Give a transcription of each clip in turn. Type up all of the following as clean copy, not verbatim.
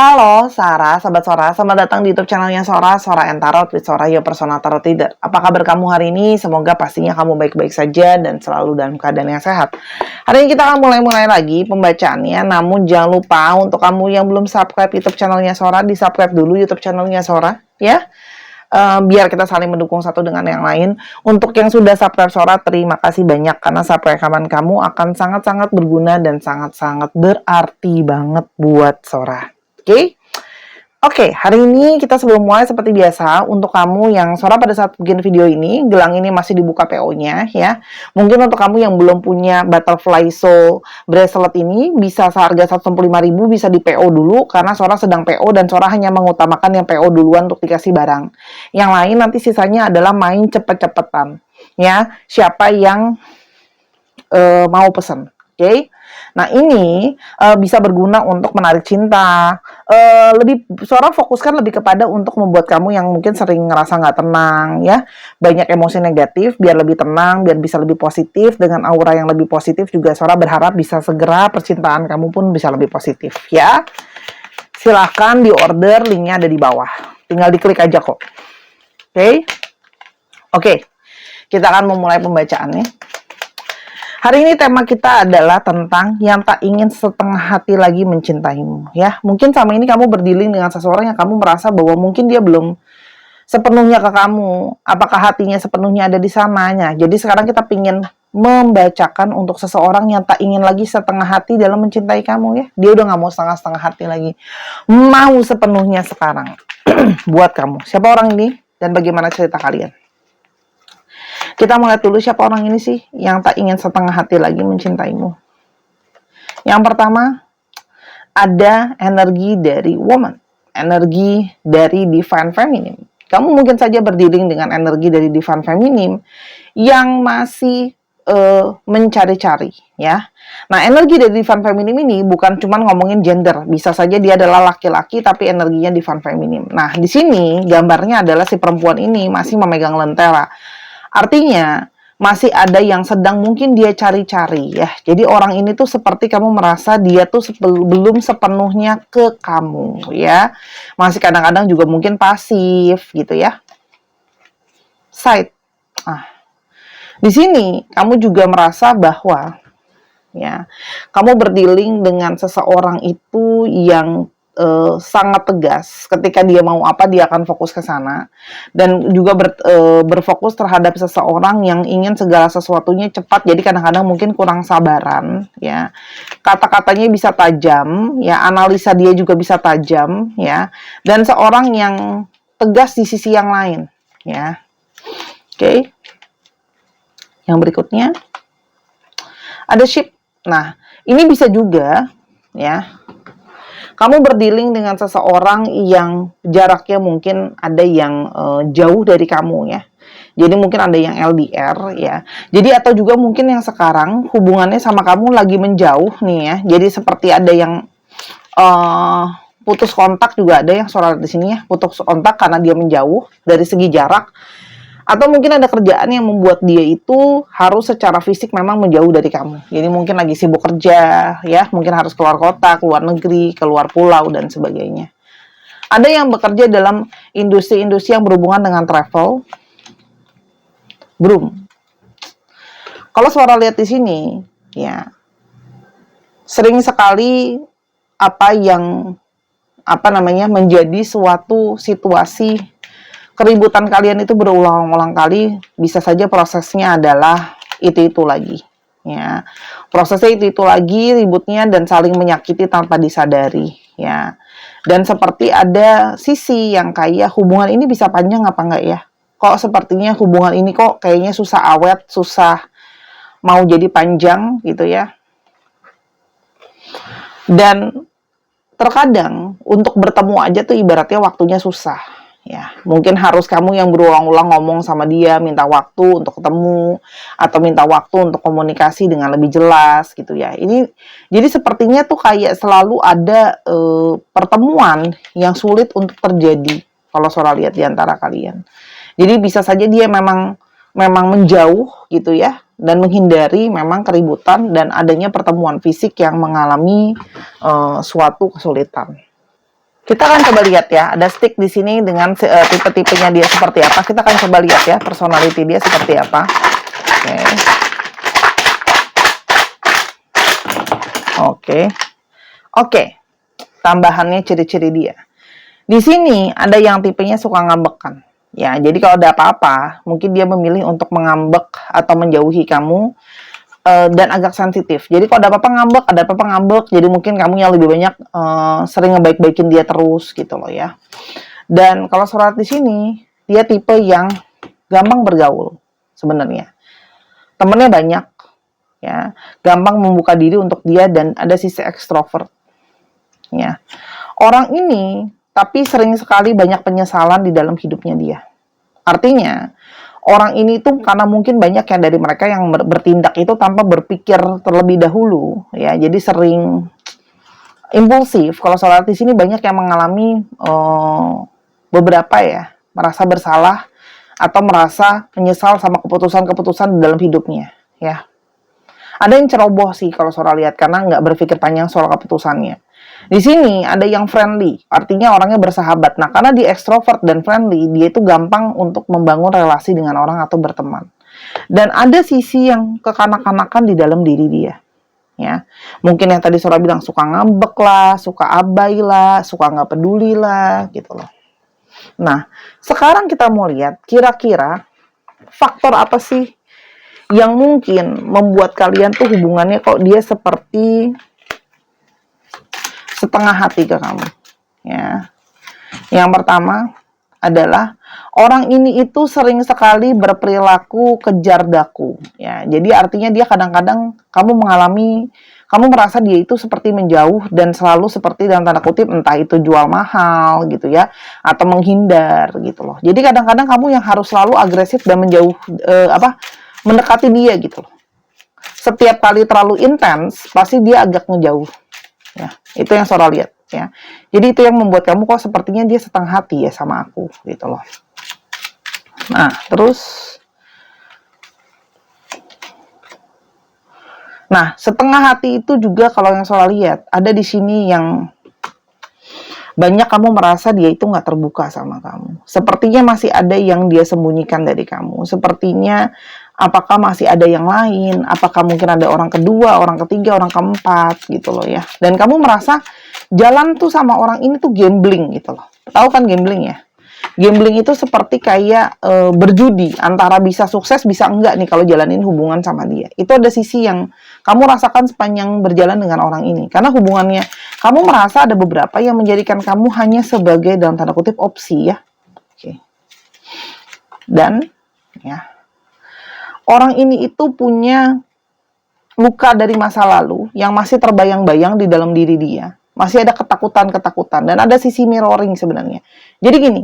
Halo Sarah, sahabat Sora, selamat datang di YouTube channelnya Sora, Sora and Tarot with Sora, your personal tarot reader. Apa kabar kamu hari ini? Semoga pastinya kamu baik-baik saja dan selalu dalam keadaan yang sehat. Hari ini kita akan mulai lagi pembacaannya, namun jangan lupa untuk kamu yang belum subscribe YouTube channelnya Sora, di subscribe dulu YouTube channelnya Sora, ya. Biar kita saling mendukung satu dengan yang lain. Untuk yang sudah subscribe Sora, terima kasih banyak karena subscribe kamu akan sangat-sangat berguna dan sangat-sangat berarti banget buat Sora. Oke, hari ini kita sebelum mulai seperti biasa, untuk kamu yang Sora pada saat bikin video ini, gelang ini masih dibuka PO-nya ya. Mungkin untuk kamu yang belum punya Butterfly Soul bracelet ini, bisa seharga 165.000 bisa di PO dulu, karena Sora sedang PO dan Sora hanya mengutamakan yang PO duluan untuk dikasih barang. Yang lain nanti sisanya adalah main cepet-cepetan ya. Siapa yang mau pesen, oke? Nah ini bisa berguna untuk menarik cinta. Sora fokuskan lebih kepada untuk membuat kamu yang mungkin sering ngerasa nggak tenang ya, banyak emosi negatif, biar lebih tenang, biar bisa lebih positif. Dengan aura yang lebih positif juga Sora berharap bisa segera percintaan kamu pun bisa lebih positif ya. Silahkan di order, linknya ada di bawah, tinggal diklik aja kok. Oke, kita akan memulai pembacaannya. Hari ini tema kita adalah tentang yang tak ingin setengah hati lagi mencintaimu ya. Mungkin sama ini kamu berdealing dengan seseorang yang kamu merasa bahwa mungkin dia belum sepenuhnya ke kamu. Apakah hatinya sepenuhnya ada di sananya? Jadi sekarang kita ingin membacakan untuk seseorang yang tak ingin lagi setengah hati dalam mencintai kamu ya. Dia udah gak mau setengah-setengah hati lagi. Mau sepenuhnya sekarang buat kamu. Siapa orang ini dan bagaimana cerita kalian? Kita mulai dulu, siapa orang ini sih yang tak ingin setengah hati lagi mencintaimu. Yang pertama, ada energi dari woman, energi dari divine feminine. Kamu mungkin saja berdealing dengan energi dari divine feminine yang masih mencari-cari ya. Nah, energi dari divine feminine ini bukan cuma ngomongin gender, bisa saja dia adalah laki-laki tapi energinya divine feminine. Nah, di sini gambarnya adalah si perempuan ini masih memegang lentera. Artinya, masih ada yang sedang mungkin dia cari-cari ya. Jadi orang ini tuh seperti kamu merasa dia tuh belum sepenuhnya ke kamu ya. Masih kadang-kadang juga mungkin pasif gitu ya. Side. Di sini kamu juga merasa bahwa ya, kamu berdealing dengan seseorang itu yang sangat tegas. Ketika dia mau apa, dia akan fokus ke sana. Dan juga berfokus terhadap seseorang yang ingin segala sesuatunya cepat. Jadi kadang-kadang mungkin kurang sabaran ya. Kata-katanya bisa tajam ya, analisa dia juga bisa tajam ya. Dan seorang yang tegas di sisi yang lain ya. Yang berikutnya ada ship. Nah, ini bisa juga ya, kamu berdealing dengan seseorang yang jaraknya mungkin ada yang jauh dari kamu ya. Jadi mungkin ada yang LDR ya. Jadi atau juga mungkin yang sekarang hubungannya sama kamu lagi menjauh nih ya. Jadi seperti ada yang putus kontak juga ada yang Sora di sini ya. Putus kontak karena dia menjauh dari segi jarak. Atau mungkin ada kerjaan yang membuat dia itu harus secara fisik memang menjauh dari kamu. Jadi mungkin lagi sibuk kerja, ya, mungkin harus keluar kota, keluar negeri, keluar pulau, dan sebagainya. Ada yang bekerja dalam industri-industri yang berhubungan dengan travel. Kalau Sora lihat di sini, ya, sering sekali menjadi suatu situasi keributan kalian itu berulang-ulang kali, bisa saja prosesnya adalah itu lagi ya. Prosesnya itu lagi, ributnya dan saling menyakiti tanpa disadari ya. Dan seperti ada sisi yang kayak hubungan ini bisa panjang apa enggak ya? Kok sepertinya hubungan ini kok kayaknya susah awet, susah mau jadi panjang gitu ya. Dan terkadang untuk bertemu aja tuh ibaratnya waktunya susah. Ya, mungkin harus kamu yang berulang-ulang ngomong sama dia, minta waktu untuk ketemu atau minta waktu untuk komunikasi dengan lebih jelas gitu ya. Ini jadi sepertinya tuh kayak selalu ada pertemuan yang sulit untuk terjadi kalau Sora lihat di antara kalian. Jadi bisa saja dia memang menjauh gitu ya, dan menghindari memang keributan dan adanya pertemuan fisik yang mengalami suatu kesulitan. Kita akan coba lihat ya, ada stick di sini dengan tipe-tipenya dia seperti apa. Kita akan coba lihat ya, personality dia seperti apa. Oke. Oke. Oke. Tambahannya ciri-ciri dia. Di sini ada yang tipenya suka ngambek. Ya, jadi kalau ada apa-apa, mungkin dia memilih untuk mengambek atau menjauhi kamu, dan agak sensitif. Jadi kalau ada apa-apa ngambek, jadi mungkin kamu yang lebih banyak sering ngebaik-baikin dia terus gitu loh ya. Dan kalau surat di sini, dia tipe yang gampang bergaul sebenarnya. Temennya banyak ya, gampang membuka diri untuk dia dan ada sisi ekstrovert. Ya. Orang ini tapi sering sekali banyak penyesalan di dalam hidupnya dia. Artinya, orang ini tuh karena mungkin banyak yang dari mereka yang bertindak itu tanpa berpikir terlebih dahulu, ya. Jadi sering impulsif. Kalau soal di sini banyak yang mengalami beberapa ya, merasa bersalah atau merasa menyesal sama keputusan-keputusan di dalam hidupnya, ya. Ada yang ceroboh sih kalau Sora lihat karena nggak berpikir panjang soal keputusannya. Di sini ada yang friendly, artinya orangnya bersahabat. Nah, karena dia extrovert dan friendly, dia itu gampang untuk membangun relasi dengan orang atau berteman. Dan ada sisi yang kekanak-kanakan di dalam diri dia. Ya, mungkin yang tadi Sora bilang suka ngambek lah, suka abai lah, suka nggak peduli lah, gitu loh. Nah, sekarang kita mau lihat kira-kira faktor apa sih yang mungkin membuat kalian tuh hubungannya kok dia seperti setengah hati ke kamu, ya. Yang pertama adalah orang ini itu sering sekali berperilaku kejar daku, ya. Jadi artinya dia kadang-kadang kamu merasa dia itu seperti menjauh dan selalu seperti dalam tanda kutip entah itu jual mahal gitu ya atau menghindar gitu loh. Jadi kadang-kadang kamu yang harus selalu agresif dan menjauh mendekati dia gitu loh. Setiap kali terlalu intens pasti dia agak ngejauh. Ya, itu yang Sora lihat ya. Jadi itu yang membuat kamu kok sepertinya dia setengah hati ya sama aku gitu loh. Nah, setengah hati itu juga kalau yang Sora lihat ada di sini yang banyak kamu merasa dia itu nggak terbuka sama kamu. Sepertinya masih ada yang dia sembunyikan dari kamu. Sepertinya apakah masih ada yang lain? Apakah mungkin ada orang kedua, orang ketiga, orang keempat gitu loh ya. Dan kamu merasa jalan tuh sama orang ini tuh gambling gitu loh. Tahu kan gambling ya? Gambling itu seperti kayak berjudi antara bisa sukses bisa enggak nih kalau jalanin hubungan sama dia. Itu ada sisi yang kamu rasakan sepanjang berjalan dengan orang ini. Karena hubungannya, kamu merasa ada beberapa yang menjadikan kamu hanya sebagai dalam tanda kutip opsi ya. Oke. Dan ya, orang ini itu punya luka dari masa lalu yang masih terbayang-bayang di dalam diri dia. Masih ada ketakutan-ketakutan dan ada sisi mirroring sebenarnya. Jadi gini,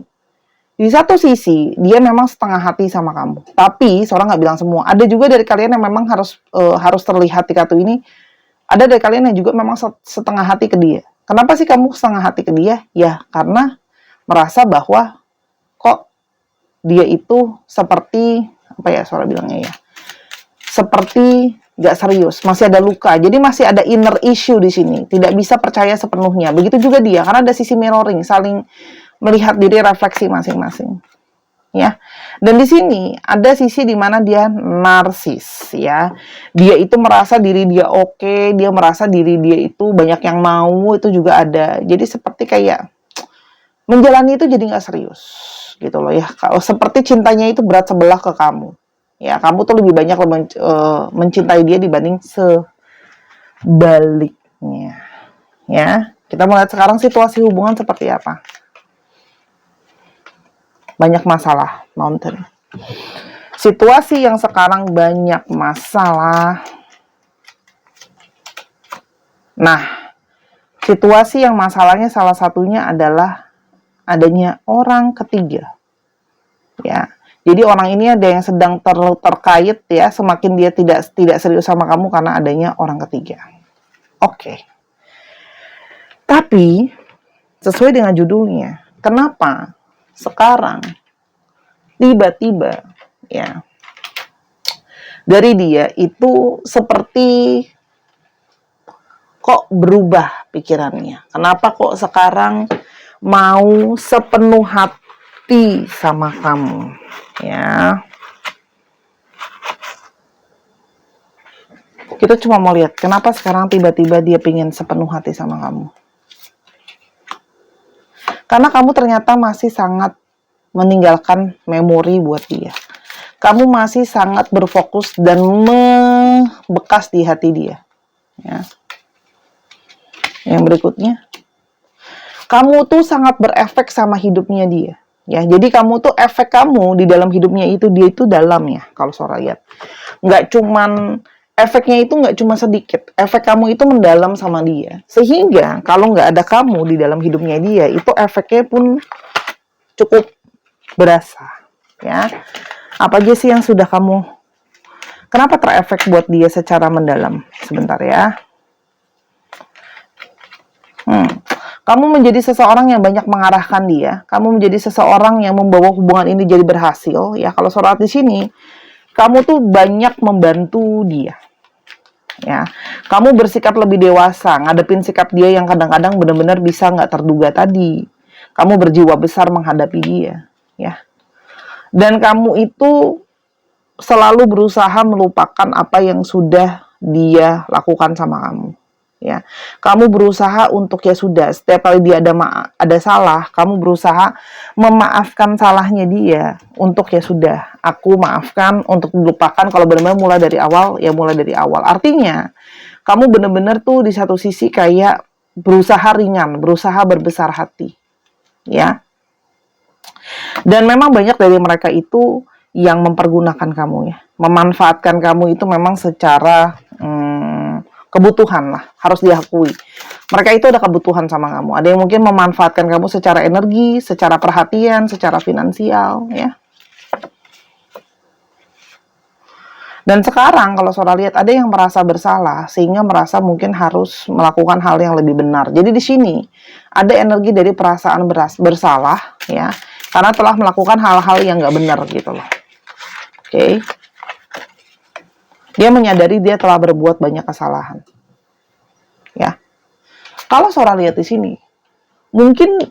di satu sisi dia memang setengah hati sama kamu, tapi seorang nggak bilang semua. Ada juga dari kalian yang memang harus terlihat di kartu ini. Ada dari kalian yang juga memang setengah hati ke dia. Kenapa sih kamu setengah hati ke dia? Ya karena merasa bahwa kok dia itu seperti apa ya Sora bilangnya ya, seperti nggak serius, masih ada luka. Jadi masih ada inner issue di sini. Tidak bisa percaya sepenuhnya. Begitu juga dia, karena ada sisi mirroring, saling melihat diri refleksi masing-masing. Ya. Dan di sini ada sisi di mana dia narsis ya. Dia itu merasa diri dia oke, dia merasa diri dia itu banyak yang mau, itu juga ada. Jadi seperti kayak menjalani itu jadi nggak serius gitu loh ya. Kalau seperti cintanya itu berat sebelah ke kamu. Ya, kamu tuh lebih banyak mencintai dia dibanding sebaliknya. Ya, kita mulai sekarang situasi hubungan seperti apa. Banyak masalah, Mountain. Situasi yang sekarang banyak masalah. Nah, situasi yang masalahnya salah satunya adalah adanya orang ketiga. Ya. Jadi orang ini ada yang sedang terkait ya, semakin dia tidak serius sama kamu karena adanya orang ketiga. Oke. Tapi sesuai dengan judulnya, kenapa sekarang tiba-tiba ya dari dia itu seperti kok berubah pikirannya? Kenapa kok sekarang mau sepenuh hati sama kamu, ya. Kita cuma mau lihat kenapa sekarang tiba-tiba dia pengen sepenuh hati sama kamu. Karena kamu ternyata masih sangat meninggalkan memori buat dia. Kamu masih sangat berfokus dan membekas di hati dia. Ya. Yang berikutnya, kamu tuh sangat berefek sama hidupnya dia. Ya, jadi kamu tuh efek kamu di dalam hidupnya itu dia itu dalam ya. Kalau Sora lihat, nggak cuman efeknya itu nggak cuma sedikit, efek kamu itu mendalam sama dia. Sehingga kalau nggak ada kamu di dalam hidupnya dia, itu efeknya pun cukup berasa. Ya, apa aja sih yang sudah kamu? Kenapa terefek buat dia secara mendalam? Sebentar ya. Kamu menjadi seseorang yang banyak mengarahkan dia. Kamu menjadi seseorang yang membawa hubungan ini jadi berhasil. Ya, kalau Sora di sini, kamu tuh banyak membantu dia. Ya, kamu bersikap lebih dewasa, ngadepin sikap dia yang kadang-kadang benar-benar bisa nggak terduga tadi. Kamu berjiwa besar menghadapi dia, ya. Dan kamu itu selalu berusaha melupakan apa yang sudah dia lakukan sama kamu, ya. Kamu berusaha untuk ya sudah, setiap kali dia ada salah, kamu berusaha memaafkan salahnya dia untuk ya sudah, aku maafkan untuk dilupakan. Kalau benar-benar mulai dari awal, ya mulai dari awal. Artinya, kamu benar-benar tuh di satu sisi kayak berusaha ringan, berusaha berbesar hati, ya. Dan memang banyak dari mereka itu yang mempergunakan kamu ya, memanfaatkan kamu itu memang secara kebutuhan lah, harus diakui. Mereka itu ada kebutuhan sama kamu. Ada yang mungkin memanfaatkan kamu secara energi, secara perhatian, secara finansial, ya. Dan sekarang kalau Sora lihat ada yang merasa bersalah sehingga merasa mungkin harus melakukan hal yang lebih benar. Jadi di sini ada energi dari perasaan bersalah, ya, karena telah melakukan hal-hal yang nggak benar gitu loh. Oke. Dia menyadari dia telah berbuat banyak kesalahan. Ya. Kalau Sora lihat di sini, mungkin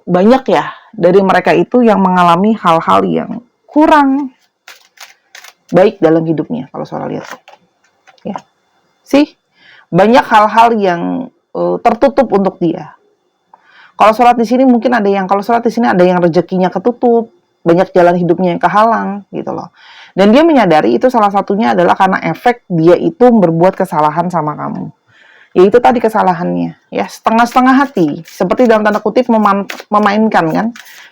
banyak ya dari mereka itu yang mengalami hal-hal yang kurang baik dalam hidupnya. Kalau Sora lihat, ya, sih banyak hal-hal yang tertutup untuk dia. Kalau Sora di sini mungkin ada yang, kalau Sora di sini ada yang rezekinya ketutup, banyak jalan hidupnya yang kehalang gitu loh. Dan dia menyadari itu salah satunya adalah karena efek dia itu berbuat kesalahan sama kamu. Yaitu tadi kesalahannya, ya, setengah-setengah hati, seperti dalam tanda kutip memainkan kan,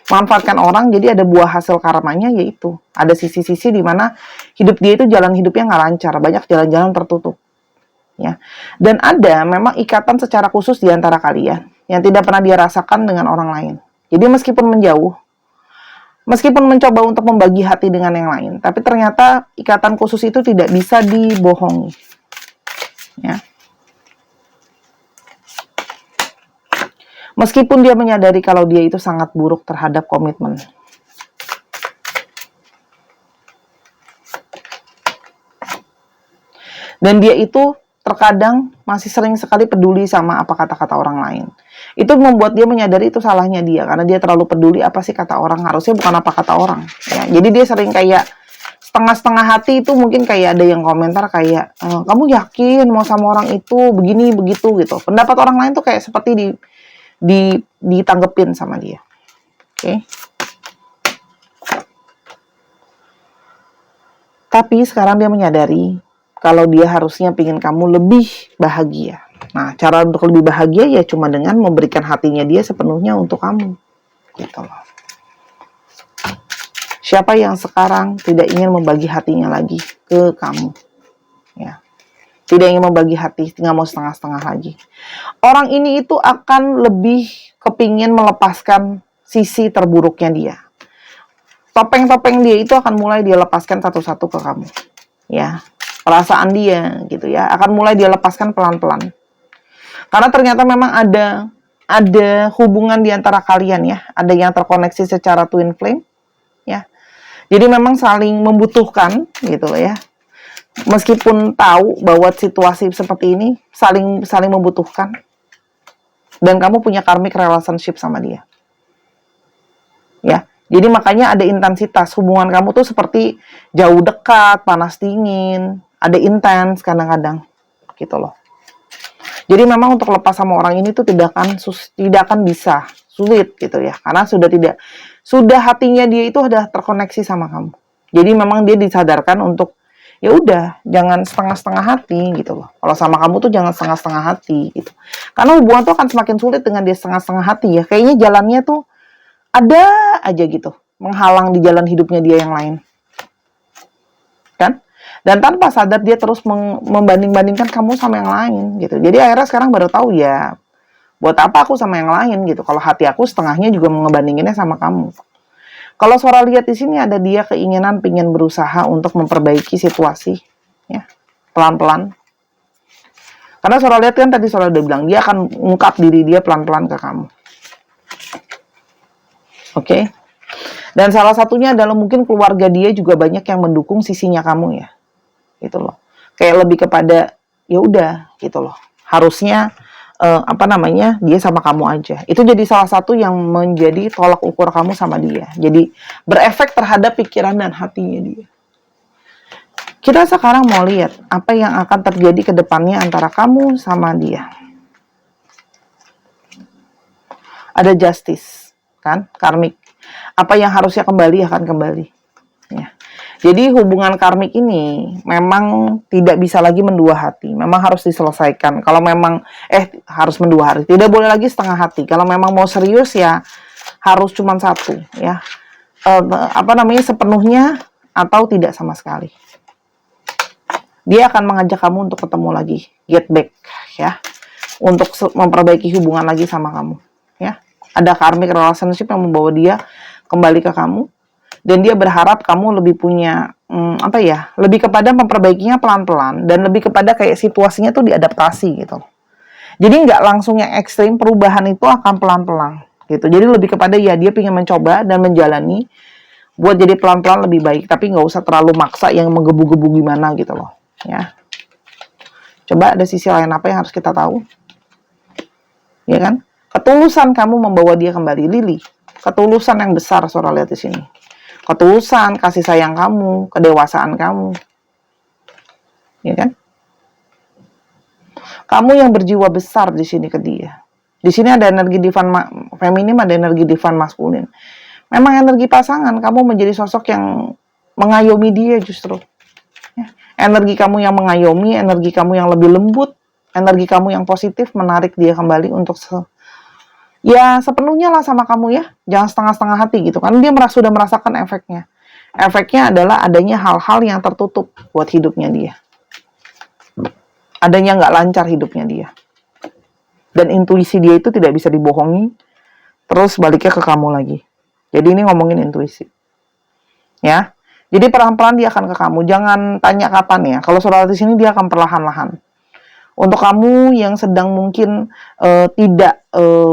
memanfaatkan orang. Jadi ada buah hasil karmanya, yaitu ada sisi-sisi di mana hidup dia itu jalan hidupnya nggak lancar, banyak jalan-jalan tertutup, ya. Dan ada memang ikatan secara khusus di antara kalian yang tidak pernah dia rasakan dengan orang lain. Jadi meskipun menjauh, meskipun mencoba untuk membagi hati dengan yang lain, tapi ternyata ikatan khusus itu tidak bisa dibohongi, ya. Meskipun dia menyadari kalau dia itu sangat buruk terhadap komitmen. Dan dia itu terkadang masih sering sekali peduli sama apa kata-kata orang lain. Itu membuat dia menyadari itu salahnya dia, karena dia terlalu peduli apa sih kata orang, harusnya bukan apa kata orang. Ya, jadi dia sering kayak setengah-setengah hati itu, mungkin kayak ada yang komentar kayak, kamu yakin mau sama orang itu begini begitu gitu. Pendapat orang lain tuh kayak seperti ditanggepin sama dia. Oke. Tapi sekarang dia menyadari kalau dia harusnya pingin kamu lebih bahagia. Nah, cara untuk lebih bahagia ya cuma dengan memberikan hatinya dia sepenuhnya untuk kamu. Gitu loh. Siapa yang sekarang tidak ingin membagi hatinya lagi ke kamu? Ya. Tidak ingin membagi hati, nggak mau setengah-setengah lagi. Orang ini itu akan lebih kepingin melepaskan sisi terburuknya dia. Topeng-topeng dia itu akan mulai dia lepaskan satu-satu ke kamu. Ya, perasaan dia gitu ya, akan mulai dia lepaskan pelan-pelan. Karena ternyata memang ada hubungan di antara kalian ya, ada yang terkoneksi secara twin flame, ya. Jadi memang saling membutuhkan gitu ya. Meskipun tahu bahwa situasi seperti ini saling membutuhkan. Dan kamu punya karmic relationship sama dia. Ya. Jadi makanya ada intensitas. Hubungan kamu tuh seperti jauh dekat, panas dingin, ada intens kadang-kadang. Gitu loh. Jadi memang untuk lepas sama orang ini tuh tidak akan bisa, sulit gitu ya. Karena sudah hatinya dia itu udah terkoneksi sama kamu. Jadi memang dia disadarkan untuk ya udah jangan setengah-setengah hati gitu loh. Kalau sama kamu tuh jangan setengah-setengah hati gitu. Karena hubungan tuh akan semakin sulit dengan dia setengah-setengah hati ya. Kayaknya jalannya tuh ada aja gitu, menghalang di jalan hidupnya dia yang lain. Kan? Dan tanpa sadar dia terus membanding-bandingkan kamu sama yang lain gitu. Jadi akhirnya sekarang baru tahu ya, buat apa aku sama yang lain gitu. Kalau hati aku setengahnya juga ngebandinginnya sama kamu. Kalau Sora lihat di sini ada dia keinginan pingin berusaha untuk memperbaiki situasi ya, pelan-pelan. Karena Sora lihat kan tadi Sora udah bilang dia akan ungkap diri dia pelan-pelan ke kamu. Oke. Dan salah satunya adalah mungkin keluarga dia juga banyak yang mendukung sisinya kamu ya. Gitu loh. Kayak lebih kepada ya udah gitu loh. Harusnya dia sama kamu aja. Itu jadi salah satu yang menjadi tolak ukur kamu sama dia. Jadi berefek terhadap pikiran dan hatinya dia. Kita sekarang mau lihat apa yang akan terjadi ke depannya antara kamu sama dia. Ada justice, kan? Karmik. Apa yang harusnya kembali akan kembali. Ya. Jadi hubungan karmik ini memang tidak bisa lagi mendua hati. Memang harus diselesaikan. Kalau memang harus mendua hati. Tidak boleh lagi setengah hati. Kalau memang mau serius ya harus cuma satu ya. Sepenuhnya atau tidak sama sekali. Dia akan mengajak kamu untuk ketemu lagi, get back ya. Untuk memperbaiki hubungan lagi sama kamu ya. Ada karmic relationship yang membawa dia kembali ke kamu. Dan dia berharap kamu lebih punya lebih kepada memperbaikinya pelan-pelan dan lebih kepada kayak situasinya tuh diadaptasi gitu. Jadi nggak langsung yang ekstrim, perubahan itu akan pelan-pelan gitu. Jadi lebih kepada ya dia ingin mencoba dan menjalani buat jadi pelan-pelan lebih baik, tapi nggak usah terlalu maksa yang menggebu-gebu gimana gitu loh ya. Coba ada sisi lain apa yang harus kita tahu? Ya kan? Ketulusan kamu membawa dia kembali, Lily. Ketulusan yang besar Sora lihat di sini. Ketulusan, kasih sayang kamu, kedewasaan kamu. Ya kan? Kamu yang berjiwa besar di sini ke dia. Di sini ada energi divine feminim, ada energi divine maskulin. Memang energi pasangan, kamu menjadi sosok yang mengayomi dia justru. Ya. Energi kamu yang mengayomi, energi kamu yang lebih lembut, energi kamu yang positif menarik dia kembali untuk ya sepenuhnya lah sama kamu ya, jangan setengah-setengah hati gitu kan. Dia sudah merasakan efeknya. Efeknya adalah adanya hal-hal yang tertutup buat hidupnya dia. Adanya nggak lancar hidupnya dia. Dan intuisi dia itu tidak bisa dibohongi, terus baliknya ke kamu lagi. Jadi ini ngomongin intuisi. Ya, jadi pelan-pelan dia akan ke kamu. Jangan tanya kapan ya. Kalau Sora di sini dia akan perlahan-lahan. Untuk kamu yang sedang mungkin tidak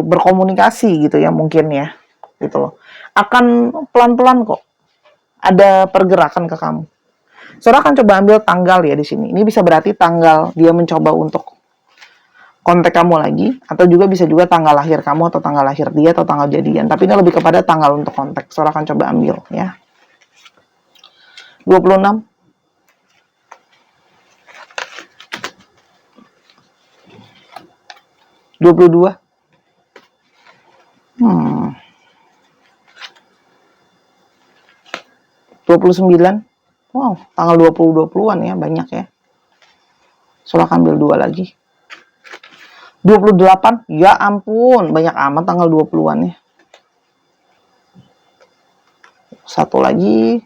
berkomunikasi gitu ya mungkin ya, gitu loh. Akan pelan-pelan kok ada pergerakan ke kamu. Saudara akan coba ambil tanggal ya di sini. Ini bisa berarti tanggal dia mencoba untuk kontak kamu lagi, atau juga bisa juga tanggal lahir kamu atau tanggal lahir dia atau tanggal jadian. Tapi ini lebih kepada tanggal untuk kontak. Saudara akan coba ambil ya. 26. 22. 29. Wow, tanggal 20-20-an ya, banyak ya. Saudara ambil 2 lagi. 28, ya ampun, banyak amat tanggal 20-an ya. Satu lagi.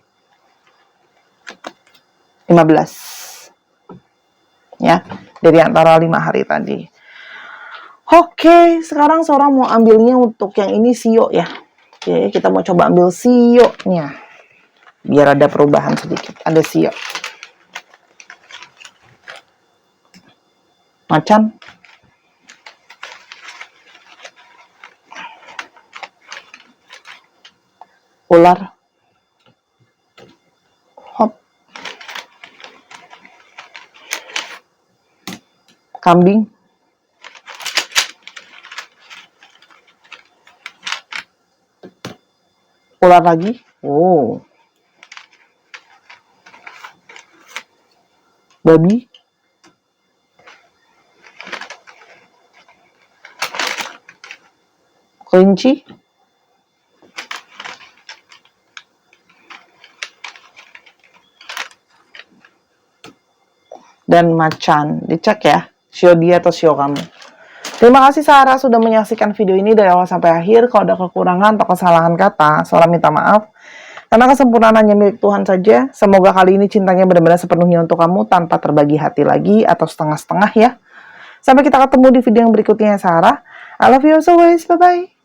15. Ya, dari antara 5 hari tadi. Oke, sekarang seorang mau ambilnya untuk yang ini Sio ya. Oke, kita mau coba ambil Sio-nya. Biar ada perubahan sedikit. Ada Sio. Macan. Ular. Hop. Kambing. Ular lagi. Oh. Babi. Kelinci. Dan macan. Dicek ya, sio dia atau sio kamu. Terima kasih Sarah sudah menyaksikan video ini dari awal sampai akhir. Kalau ada kekurangan atau kesalahan kata, Sarah minta maaf. Karena kesempurnaan hanya milik Tuhan saja. Semoga kali ini cintanya benar-benar sepenuhnya untuk kamu tanpa terbagi hati lagi atau setengah-setengah ya. Sampai kita ketemu di video yang berikutnya Sarah. I love you as always. Bye-bye.